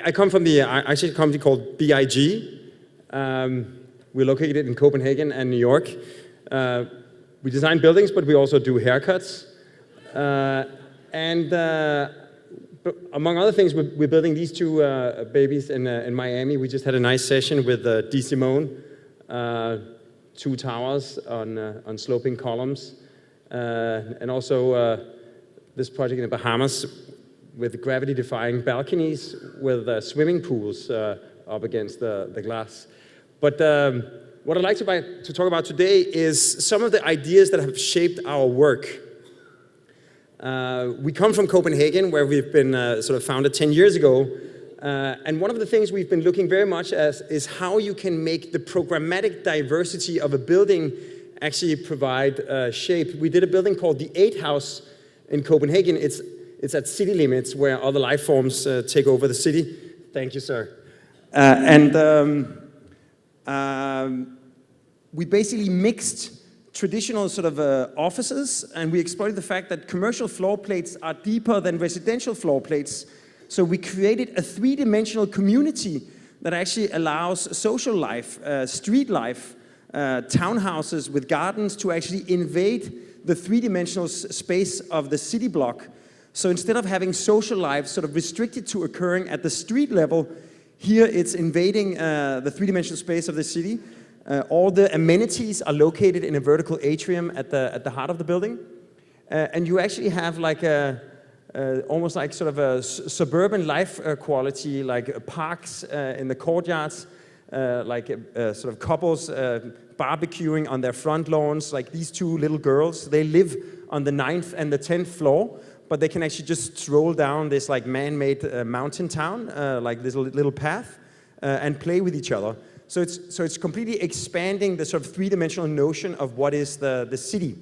I come from actually a company called BIG. We're located in Copenhagen and New York. We design buildings, but we also do haircuts. Among other things, we're building these two babies in Miami. We just had a nice session with D. Simone, 2 towers on sloping columns, and also this project in the Bahamas with gravity-defying balconies with swimming pools up against the glass. But what I'd like to talk about today is some of the ideas that have shaped our work. We come from Copenhagen, where we've been sort of founded 10 years ago. And one of the things we've been looking very much at is how you can make the programmatic diversity of a building actually provide shape. We did a building called the 8 House in Copenhagen. It's at city limits where other life forms take over the city. Thank you, sir. We basically mixed traditional sort of offices, and we exploited the fact that commercial floor plates are deeper than residential floor plates. So we created a 3-dimensional community that actually allows social life, street life, townhouses with gardens to actually invade the 3-dimensional space of the city block. So instead of having social life sort of restricted to occurring at the street level, here it's invading the 3-dimensional space of the city. All the amenities are located in a vertical atrium at the heart of the building. And you actually have like almost like sort of a suburban life quality, like parks in the courtyards, like sort of couples barbecuing on their front lawns, like these 2 little girls. They live on the 9th and the 10th floor, but they can actually just stroll down this like man-made mountain town, like this little path, and play with each other. So it's completely expanding the sort of 3-dimensional notion of what is the city.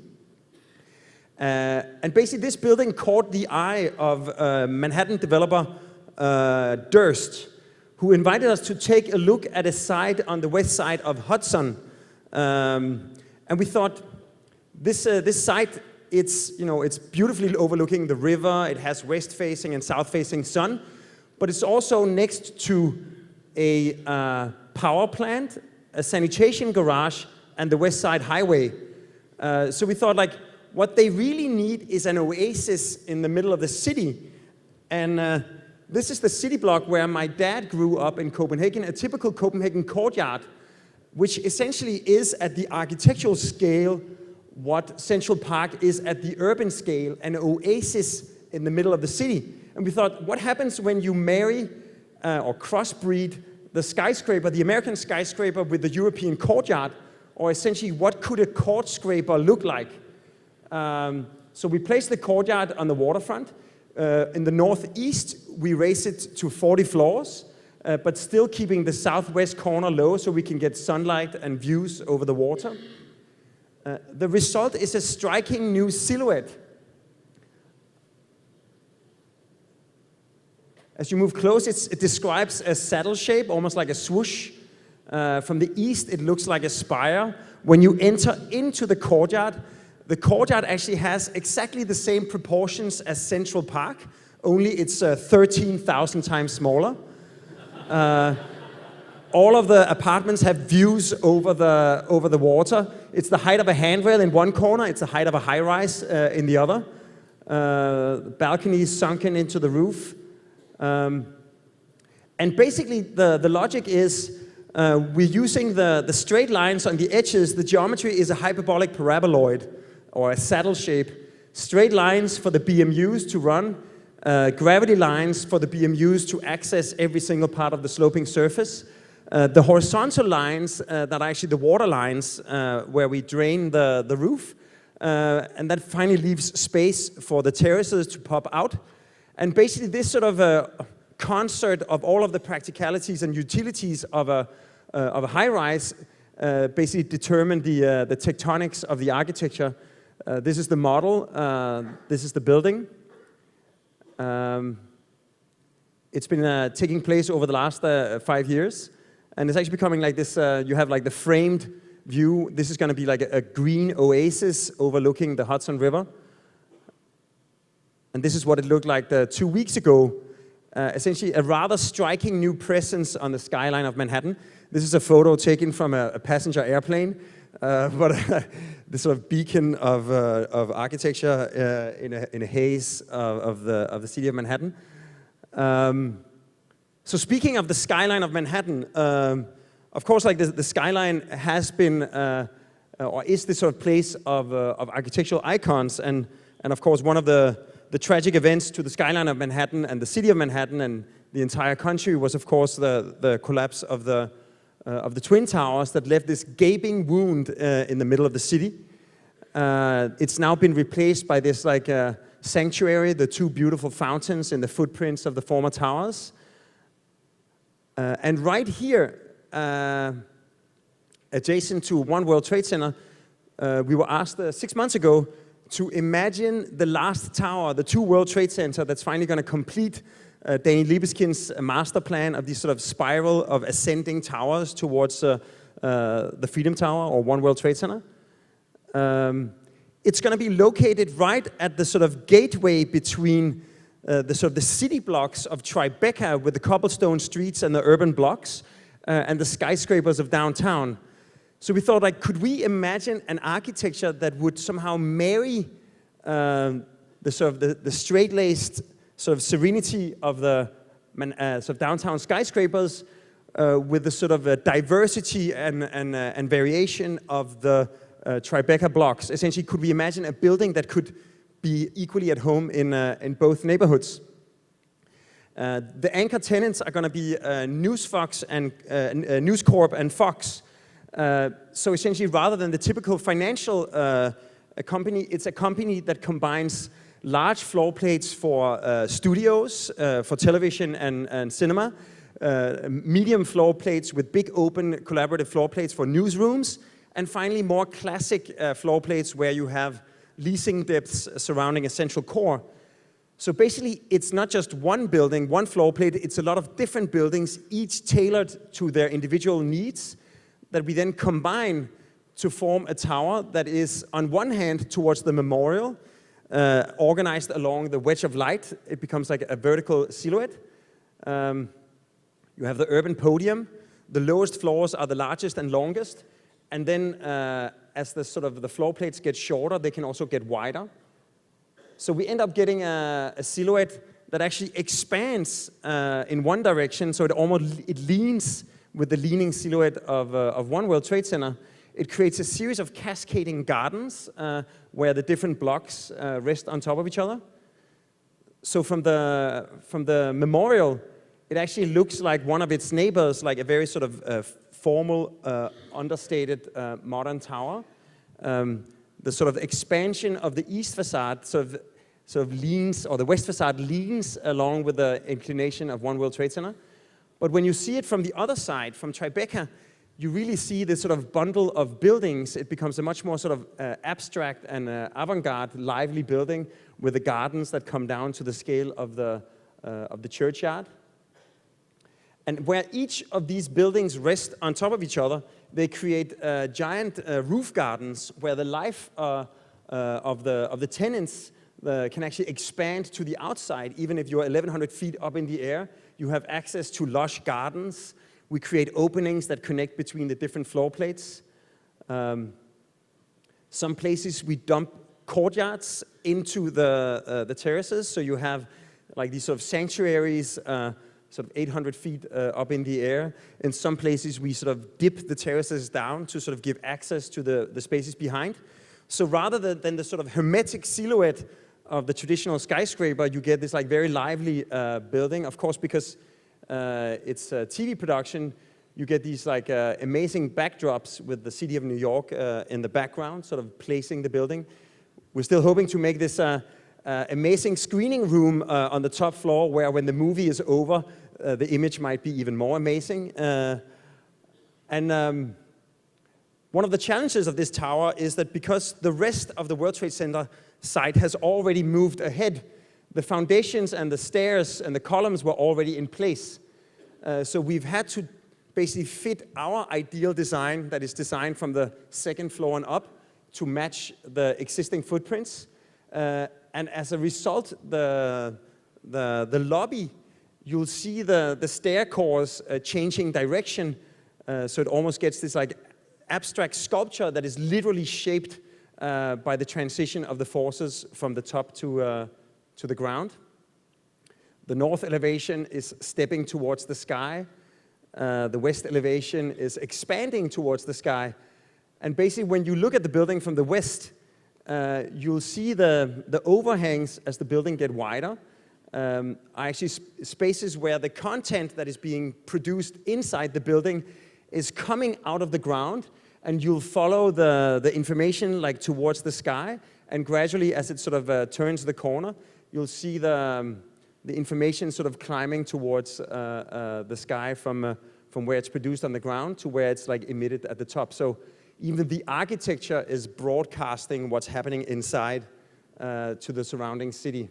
And basically this building caught the eye of Manhattan developer Durst, who invited us to take a look at a site on the west side of Hudson. And we thought, this site, it's beautifully overlooking the river. It has west-facing and south-facing sun, but it's also next to a power plant, a sanitation garage, and the West Side Highway. So we thought, like, what they really need is an oasis in the middle of the city. And this is the city block where my dad grew up in Copenhagen, a typical Copenhagen courtyard, which essentially is at the architectural scale what Central Park is at the urban scale, an oasis in the middle of the city. And we thought, what happens when you marry or crossbreed the skyscraper, the American skyscraper, with the European courtyard, or essentially what could a courtscraper look like? So we placed the courtyard on the waterfront. In the northeast, we raised it to 40 floors, but still keeping the southwest corner low so we can get sunlight and views over the water. The result is a striking new silhouette. As you move close, it describes a saddle shape, almost like a swoosh. From the east, it looks like a spire. When you enter into the courtyard actually has exactly the same proportions as Central Park, only it's 13,000 times smaller. All of the apartments have views over the water. It's the height of a handrail in one corner. It's the height of a high-rise in the other. Balconies sunken into the roof. And basically, the logic is we're using the straight lines on the edges. The geometry is a hyperbolic paraboloid, or a saddle shape. Straight lines for the BMUs to run, gravity lines for the BMUs to access every single part of the sloping surface. The horizontal lines that are actually the water lines where we drain the roof, and that finally leaves space for the terraces to pop out. And basically this sort of a concert of all of the practicalities and utilities of a high-rise basically determine the tectonics of the architecture. This is the model, this is the building. It's been taking place over the last 5 years, and it's actually becoming like this, you have like the framed view. This is gonna be like a green oasis overlooking the Hudson River. And this is what it looked like 2 weeks ago. essentially a rather striking new presence on the skyline of Manhattan. This is a photo taken from a passenger airplane, but the sort of beacon of architecture in a haze of the city of Manhattan. So speaking of the skyline of Manhattan, of course, like the skyline has been or is this sort of place of architectural icons, and of course one of the tragic events to the skyline of Manhattan and the city of Manhattan and the entire country was, of course, the collapse of the Twin Towers that left this gaping wound in the middle of the city. It's now been replaced by this like sanctuary, the two beautiful fountains in the footprints of the former towers. And right here, adjacent to One World Trade Center, we were asked 6 months ago to imagine the last tower, the two World Trade Center that's finally going to complete Danny Libeskind's master plan of this sort of spiral of ascending towers towards the Freedom Tower or One World Trade Center. It's going to be located right at the sort of gateway between the city blocks of Tribeca with the cobblestone streets and the urban blocks and the skyscrapers of downtown. So we thought, like, could we imagine an architecture that would somehow marry the straight-laced sort of serenity of the sort of downtown skyscrapers with the sort of diversity and variation of the Tribeca blocks? Essentially, could we imagine a building that could be equally at home in both neighborhoods? The anchor tenants are going to be News Corp and Fox. So essentially, rather than the typical financial company, it's a company that combines large floor plates for studios, for television and cinema, medium floor plates with big open collaborative floor plates for newsrooms, and finally more classic floor plates where you have leasing depths surrounding a central core. So basically, it's not just one building, one floor plate, it's a lot of different buildings, each tailored to their individual needs, that we then combine to form a tower that is, on one hand, towards the memorial, organized along the wedge of light. It becomes like a vertical silhouette. You have the urban podium. The lowest floors are the largest and longest. And then as the floor plates get shorter, they can also get wider. So we end up getting a silhouette that actually expands in one direction, so it leans with the leaning silhouette of One World Trade Center. It creates a series of cascading gardens where the different blocks rest on top of each other. So from the memorial, it actually looks like one of its neighbors, like a very sort of formal, understated modern tower. The sort of expansion of the east facade sort of leans, or the west facade leans along with the inclination of One World Trade Center. But when you see it from the other side, from Tribeca, you really see this sort of bundle of buildings. It becomes a much more sort of abstract and avant-garde, lively building with the gardens that come down to the scale of the churchyard. And where each of these buildings rest on top of each other, they create giant roof gardens where the life of the tenants can actually expand to the outside. Even if you're 1,100 feet up in the air, you have access to lush gardens. We create openings that connect between the different floor plates. Some places we dump courtyards into the terraces, so you have like these sort of sanctuaries, sort of 800 feet up in the air. In some places we sort of dip the terraces down to sort of give access to the spaces behind. So rather than the sort of hermetic silhouette of the traditional skyscraper, you get this like very lively building. Of course, because it's a TV production, you get these like amazing backdrops with the city of New York in the background, sort of placing the building. We're still hoping to make this amazing screening room on the top floor, where when the movie is over, the image might be even more amazing. One of the challenges of this tower is that because the rest of the World Trade Center site has already moved ahead, the foundations and the stairs and the columns were already in place. So we've had to basically fit our ideal design, that is designed from the second floor and up, to match the existing footprints. And as a result, the lobby you'll see the stair cores changing direction, so it almost gets this like abstract sculpture that is literally shaped by the transition of the forces from the top to the ground. The north elevation is stepping towards the sky. The west elevation is expanding towards the sky. And basically, when you look at the building from the west, you'll see the overhangs as the building get wider. Are actually spaces where the content that is being produced inside the building is coming out of the ground, and you'll follow the information like towards the sky, and gradually as it sort of turns the corner, you'll see the information sort of climbing towards the sky from where it's produced on the ground to where it's like emitted at the top. So even the architecture is broadcasting what's happening inside to the surrounding city.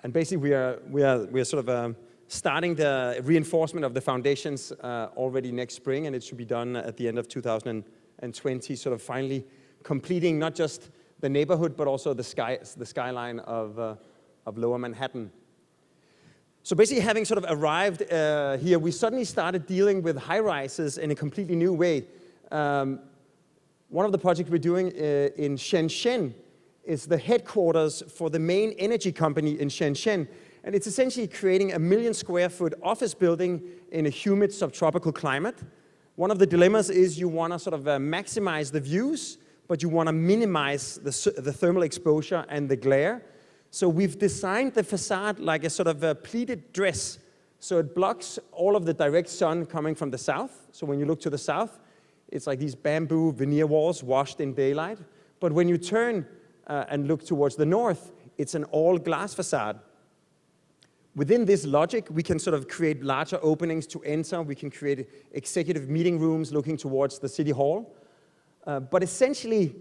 And basically we are sort of starting the reinforcement of the foundations already next spring, and it should be done at the end of 2020, sort of finally completing not just the neighborhood, but also the skyline of Lower Manhattan. So basically, having sort of arrived here, we suddenly started dealing with high-rises in a completely new way. One of the projects we're doing in Shenzhen is the headquarters for the main energy company in Shenzhen. And it's essentially creating a 1 million square foot office building in a humid subtropical climate. One of the dilemmas is you want to sort of maximize the views, but you want to minimize the thermal exposure and the glare. So we've designed the facade like a sort of a pleated dress. So it blocks all of the direct sun coming from the south. So when you look to the south, it's like these bamboo veneer walls washed in daylight. But when you turn and look towards the north, it's an all-glass facade. Within this logic, we can sort of create larger openings to enter. We can create executive meeting rooms looking towards the city hall. But essentially,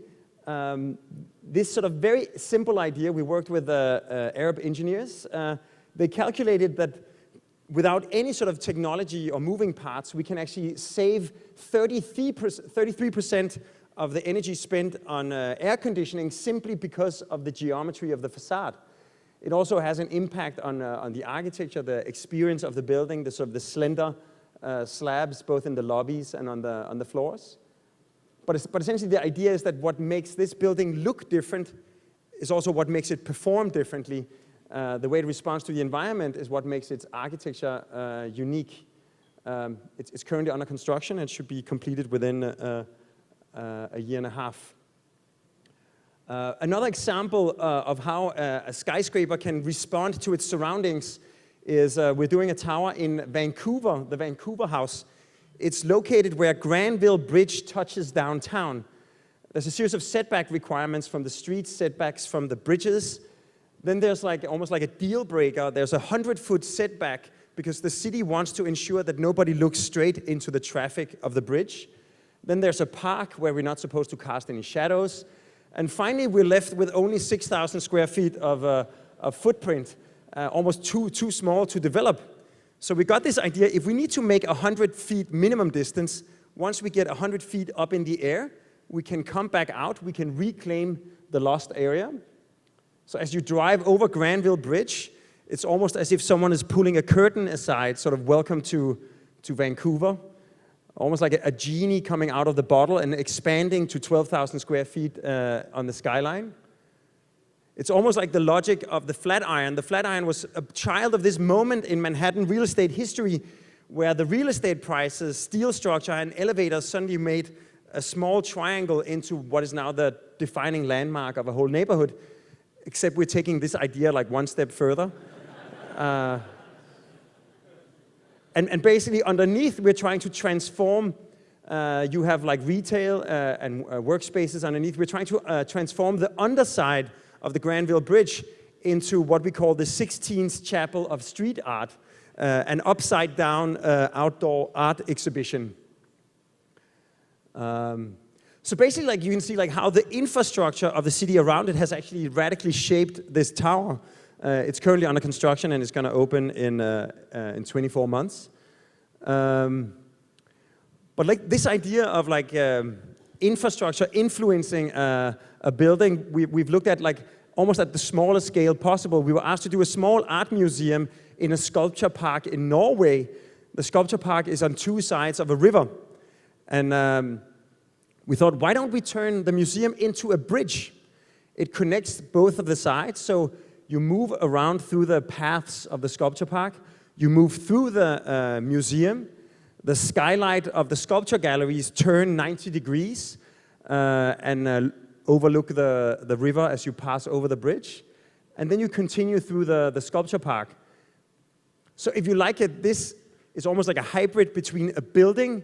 this sort of very simple idea, we worked with Arab engineers. They calculated that without any sort of technology or moving parts, we can actually save 33% of the energy spent on air conditioning simply because of the geometry of the facade. It also has an impact on the architecture, the experience of the building, the sort of the slender slabs, both in the lobbies and on the floors. But essentially, the idea is that what makes this building look different is also what makes it perform differently. The way it responds to the environment is what makes its architecture unique. It's currently under construction and should be completed within a year and a half. Another example of how a skyscraper can respond to its surroundings is we're doing a tower in Vancouver, the Vancouver House. It's located where Granville Bridge touches downtown. There's a series of setback requirements from the streets, setbacks from the bridges. Then there's like almost like a deal breaker. There's a 100-foot setback because the city wants to ensure that nobody looks straight into the traffic of the bridge. Then there's a park where we're not supposed to cast any shadows. And finally, we're left with only 6,000 square feet of footprint, almost too small to develop. So we got this idea, if we need to make 100 feet minimum distance, once we get 100 feet up in the air, we can come back out, we can reclaim the lost area. So as you drive over Granville Bridge, it's almost as if someone is pulling a curtain aside, sort of welcome to Vancouver. Almost like a genie coming out of the bottle and expanding to 12,000 square feet on the skyline. It's almost like the logic of the Flatiron. The Flatiron was a child of this moment in Manhattan real estate history where the real estate prices, steel structure, and elevators suddenly made a small triangle into what is now the defining landmark of a whole neighborhood, except we're taking this idea like one step further. And basically underneath, we're trying to transform, you have like retail and workspaces underneath. We're trying to transform the underside of the Granville Bridge into what we call the 16th Chapel of Street Art, an upside-down outdoor art exhibition. So basically, like you can see like how the infrastructure of the city around it has actually radically shaped this tower. It's currently under construction and it's going to open in 24 months. But like this idea of like infrastructure influencing a building, we've looked at like almost at the smallest scale possible. We were asked to do a small art museum in a sculpture park in Norway. The sculpture park is on two sides of a river. And we thought, why don't we turn the museum into a bridge? It connects both of the sides, so you move around through the paths of the sculpture park, you move through the museum, the skylight of the sculpture galleries turn 90 degrees and overlook the river as you pass over the bridge, and then you continue through the sculpture park. So if you like it, this is almost like a hybrid between a building,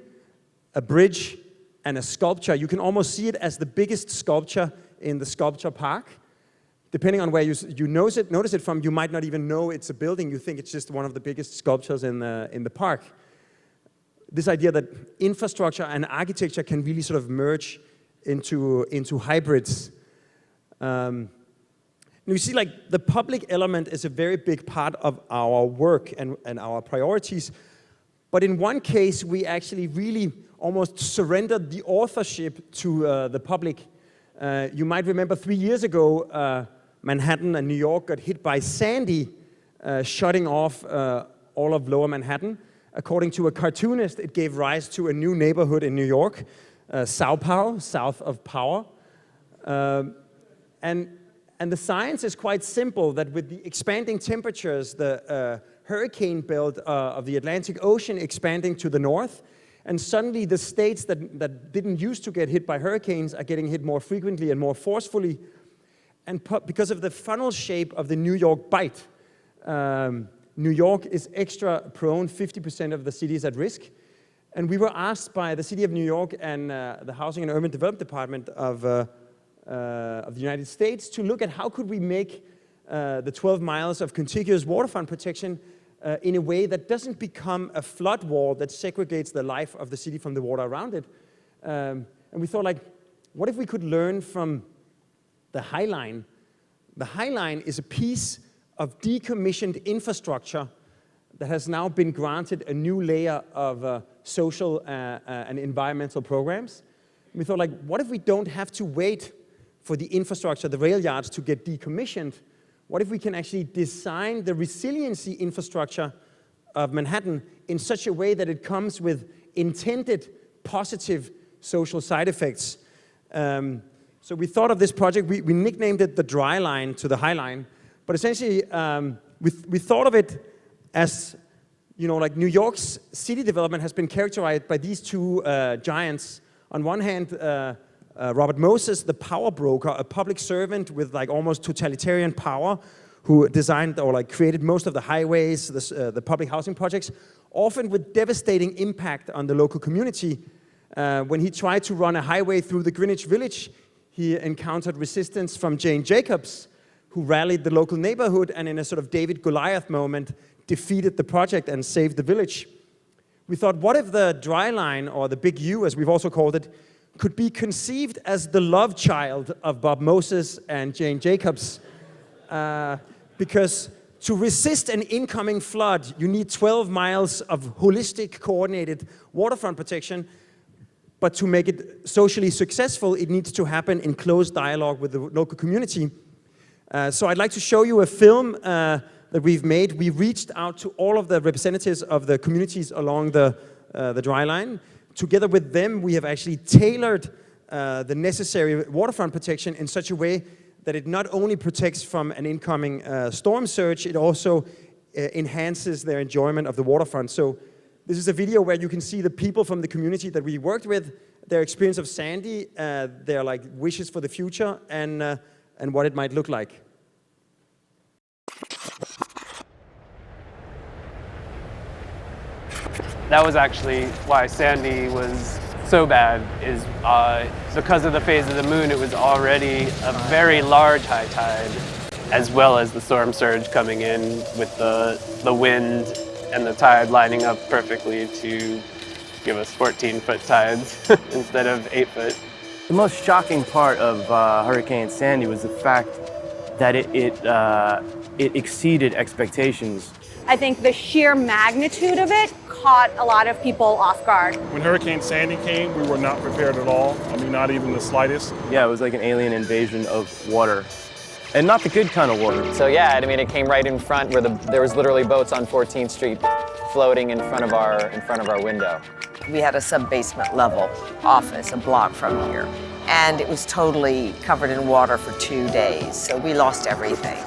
a bridge, and a sculpture. You can almost see it as the biggest sculpture in the sculpture park. Depending on where you notice it from, you might not even know it's a building. You think it's just one of the biggest sculptures in the park. This idea that infrastructure and architecture can really sort of merge into hybrids. You see, like, the public element is a very big part of our work and our priorities. But in one case, we actually really almost surrendered the authorship to the public. You might remember 3 years ago, Manhattan and New York got hit by Sandy, shutting off all of Lower Manhattan. According to a cartoonist, it gave rise to a new neighborhood in New York, Sao Paulo, south of Power. And the science is quite simple, that with the expanding temperatures, the hurricane belt of the Atlantic Ocean expanding to the north, and suddenly the states that didn't used to get hit by hurricanes are getting hit more frequently and more forcefully. And because of the funnel shape of the New York Bight, New York is extra prone, 50% of the city is at risk. And we were asked by the City of New York and the Housing and Urban Development Department of the United States to look at how could we make the 12 miles of contiguous waterfront protection in a way that doesn't become a flood wall that segregates the life of the city from the water around it. And we thought, like, what if we could learn from the High Line? The High Line is a piece of decommissioned infrastructure that has now been granted a new layer of social and environmental programs. And we thought, like, what if we don't have to wait for the infrastructure, the rail yards, to get decommissioned? What if we can actually design the resiliency infrastructure of Manhattan in such a way that it comes with intended positive social side effects? So we thought of this project, we nicknamed it the Dry Line to the High Line, but essentially we thought of it as, you know, like New York's city development has been characterized by these two giants. On one hand, Robert Moses, the power broker, a public servant with like almost totalitarian power, who designed or like created most of the highways, the public housing projects, often with devastating impact on the local community. When he tried to run a highway through the Greenwich Village, he encountered resistance from Jane Jacobs, who rallied the local neighborhood and in a sort of David Goliath moment, defeated the project and saved the village. We thought, what if the Dry Line, or the Big U as we've also called it, could be conceived as the love child of Bob Moses and Jane Jacobs? Because to resist an incoming flood, you need 12 miles of holistic, coordinated waterfront protection. But to make it socially successful, it needs to happen in close dialogue with the local community. So I'd like to show you a film that we've made. We reached out to all of the representatives of the communities along the Dry Line. Together with them, we have actually tailored the necessary waterfront protection in such a way that it not only protects from an incoming storm surge, it also enhances their enjoyment of the waterfront. So this is a video where you can see the people from the community that we worked with, their experience of Sandy, their like wishes for the future, and what it might look like. That was actually why Sandy was so bad, is because of the phase of the moon, it was already a very large high tide, as well as the storm surge coming in with the wind and the tide lining up perfectly to give us 14-foot tides instead of 8-foot. The most shocking part of Hurricane Sandy was the fact that it exceeded expectations. I think the sheer magnitude of it caught a lot of people off guard. When Hurricane Sandy came, we were not prepared at all. I mean, not even the slightest. Yeah, it was like an alien invasion of water. and not the good kind of water. So yeah, I mean, it came right in front where there was literally boats on 14th Street floating in front of our window. We had a sub-basement level office a block from here, and it was totally covered in water for 2 days. So we lost everything.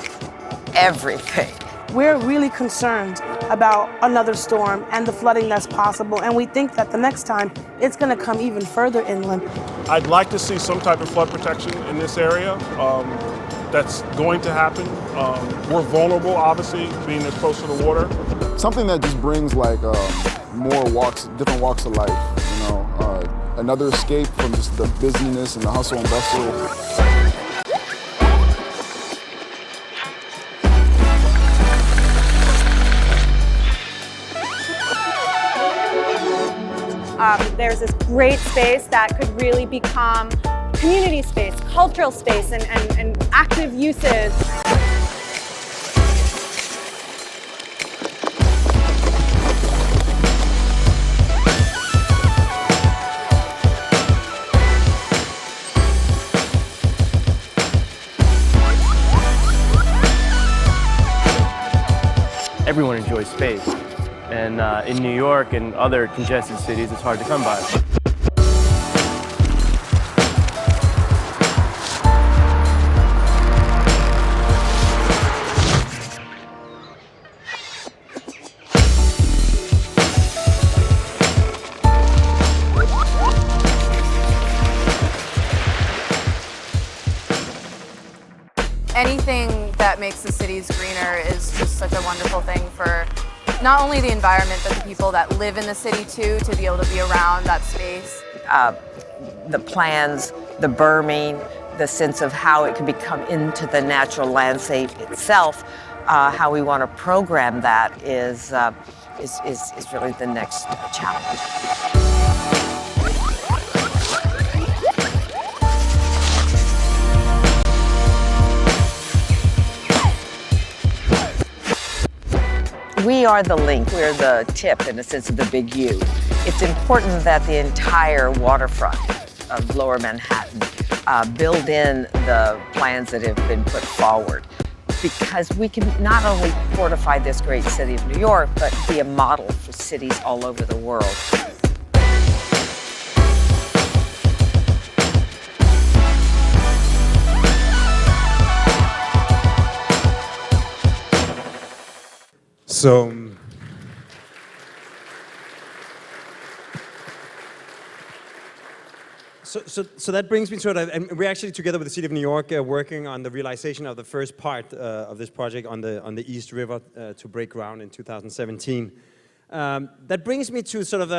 Everything. We're really concerned about another storm and the flooding that's possible, and we think that the next time it's going to come even further inland. I'd like to see some type of flood protection in this area. That's going to happen. We're vulnerable, obviously, being this close to the water. Something that just brings like more walks, different walks of life, you know, another escape from just the busyness and the hustle and bustle. There's this great space that could really become community space, cultural space, and active uses. Everyone enjoys space. And in New York and other congested cities, it's hard to come by. Anything that makes the cities greener is just such a wonderful thing for not only the environment, but the people that live in the city too, to be able to be around that space. The plans, the berming, the sense of how it can become into the natural landscape itself, how we want to program that is really the next challenge. We are the link, we're the tip in a sense of the big U. It's important that the entire waterfront of Lower Manhattan build in the plans that have been put forward, because we can not only fortify this great city of New York, but be a model for cities all over the world. So that brings me to it, and we're actually together with the City of New York working on the realization of the first part of this project on the East River to break ground in 2017. That brings me to sort of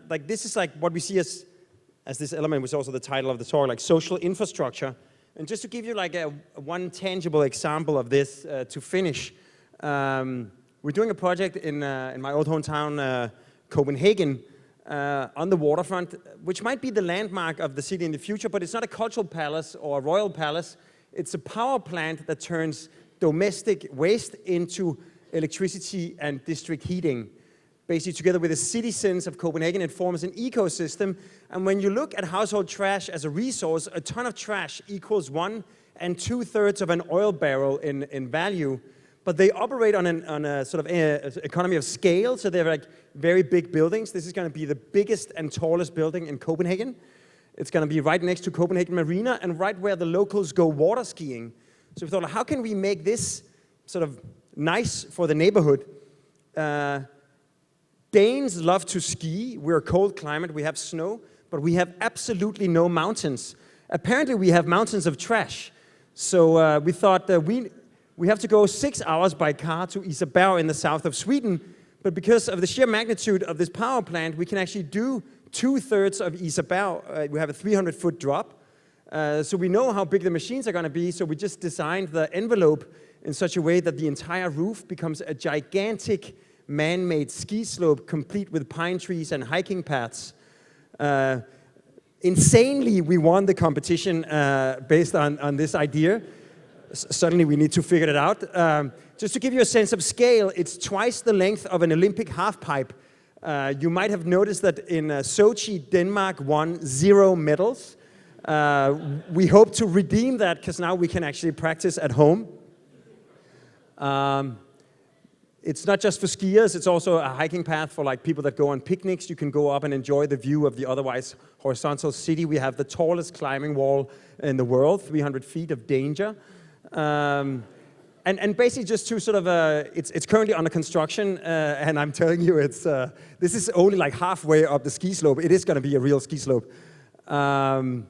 like this is like what we see as this element, which is also the title of the talk, like social infrastructure. And just to give you like one tangible example of this to finish. We're doing a project in my old hometown, Copenhagen, on the waterfront, which might be the landmark of the city in the future, but it's not a cultural palace or a royal palace. It's a power plant that turns domestic waste into electricity and district heating. Basically, together with the citizens of Copenhagen, it forms an ecosystem. And when you look at household trash as a resource, a ton of trash equals 1 2/3 of an oil barrel in value. But they operate on a sort of economy of scale, so they're like very big buildings. This is going to be the biggest and tallest building in Copenhagen. It's going to be right next to Copenhagen Marina and right where the locals go water skiing. So we thought, how can we make this sort of nice for the neighborhood? Danes love to ski. We're a cold climate. We have snow, but we have absolutely no mountains. Apparently, we have mountains of trash. So we thought that we have to go 6 hours by car to Isaberg in the south of Sweden, but because of the sheer magnitude of this power plant, we can actually do 2/3 of Isaberg. We have a 300-foot drop, so we know how big the machines are going to be, so we just designed the envelope in such a way that the entire roof becomes a gigantic man-made ski slope, complete with pine trees and hiking paths. Insanely, we won the competition based on this idea. Suddenly we need to figure it out. Just to give you a sense of scale, it's twice the length of an Olympic halfpipe. You might have noticed that in Sochi, Denmark won 0 medals. We hope to redeem that because now we can actually practice at home. It's not just for skiers, it's also a hiking path for like people that go on picnics. You can go up and enjoy the view of the otherwise horizontal city. We have the tallest climbing wall in the world, 300 feet of danger. And basically just to sort of, it's currently under construction, and I'm telling you, this is only like halfway up the ski slope. It is going to be a real ski slope. And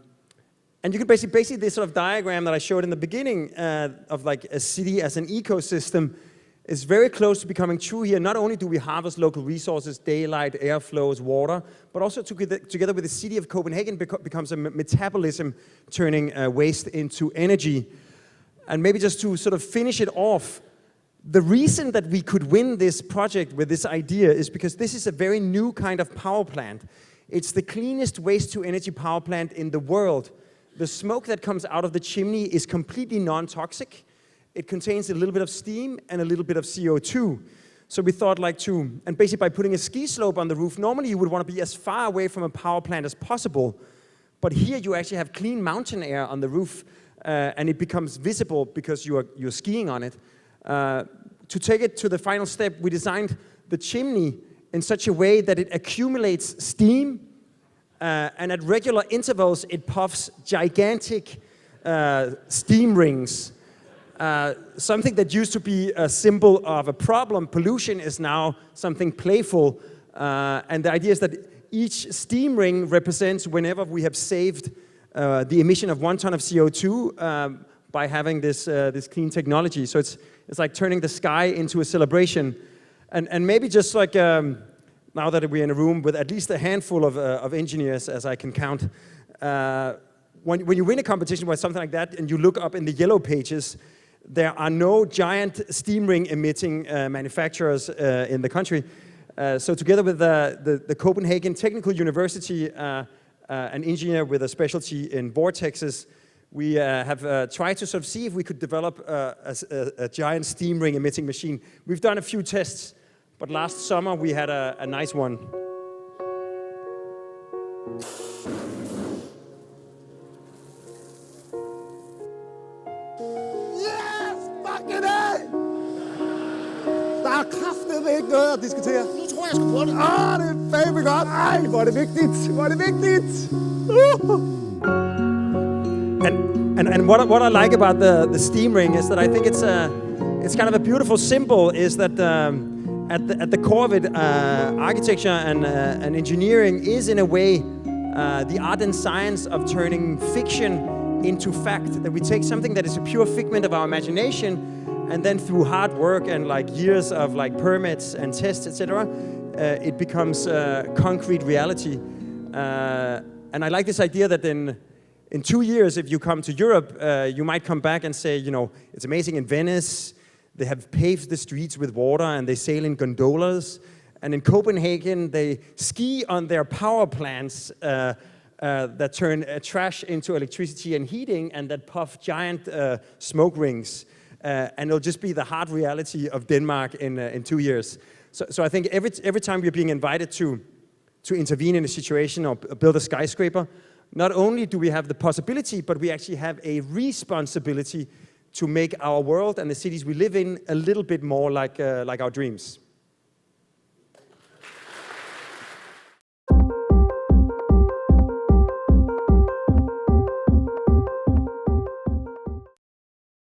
you can basically this sort of diagram that I showed in the beginning of like a city as an ecosystem is very close to becoming true here. Not only do we harvest local resources, daylight, air flows, water, but also together with the city of Copenhagen becomes a metabolism turning waste into energy. And maybe just to sort of finish it off, the reason that we could win this project with this idea is because this is a very new kind of power plant. It's the cleanest waste-to-energy power plant in the world. The smoke that comes out of the chimney is completely non-toxic. It contains a little bit of steam and a little bit of CO2. So we thought and basically by putting a ski slope on the roof, normally you would want to be as far away from a power plant as possible. But here you actually have clean mountain air on the roof, and it becomes visible because you're skiing on it. To take it to the final step, we designed the chimney in such a way that it accumulates steam, and at regular intervals it puffs gigantic steam rings. Something that used to be a symbol of a problem, pollution, is now something playful. And the idea is that each steam ring represents whenever we have saved the emission of 1 ton of CO2 by having this clean technology. So it's like turning the sky into a celebration. And maybe just like now that we're in a room with at least a handful of engineers, as I can count, when you win a competition with something like that and you look up in the yellow pages, there are no giant steam ring emitting manufacturers in the country. So together with the Copenhagen Technical University, an engineer with a specialty in vortexes, we have tried to sort of see if we could develop a giant steam ring emitting machine. We've done a few tests, but last summer we had a nice one. Der er kraftedeme ikke noget at diskutere. Nu tror jeg sgu på det. Det er fandme godt. Ej, hvor er det vigtigt. Hvor er det vigtigt. And what I like about the steam ring is that I think it's kind of a beautiful symbol. Is that at the core of it, architecture and engineering is in a way the art and science of turning fiction into fact. That we take something that is a pure figment of our imagination, and then through hard work and like years of like permits and tests, etc., it becomes concrete reality. And I like this idea that in 2 years, if you come to Europe, you might come back and say, it's amazing in Venice, they have paved the streets with water and they sail in gondolas. And in Copenhagen, they ski on their power plants that turn trash into electricity and heating and that puff giant smoke rings. And it'll just be the hard reality of Denmark in 2 years. So I think every time we're being invited to intervene in a situation or build a skyscraper, not only do we have the possibility, but we actually have a responsibility to make our world and the cities we live in a little bit more like our dreams.